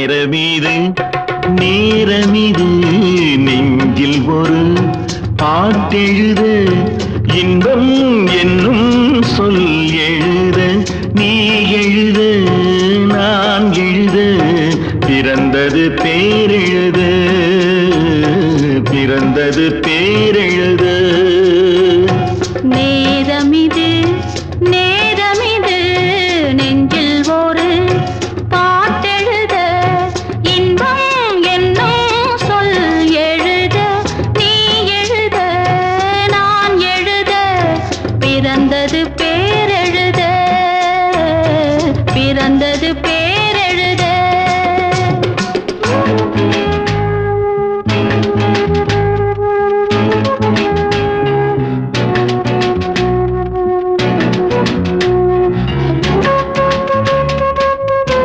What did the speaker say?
நேரமீது நேரமிது நெஞ்சில் ஒரு பாட்டெழுத இன்பம் என்னும் சொல் எழுத நீ எழுத நான் எழுத பிறந்தது பேரெழுத பிறந்தது பேரெழுத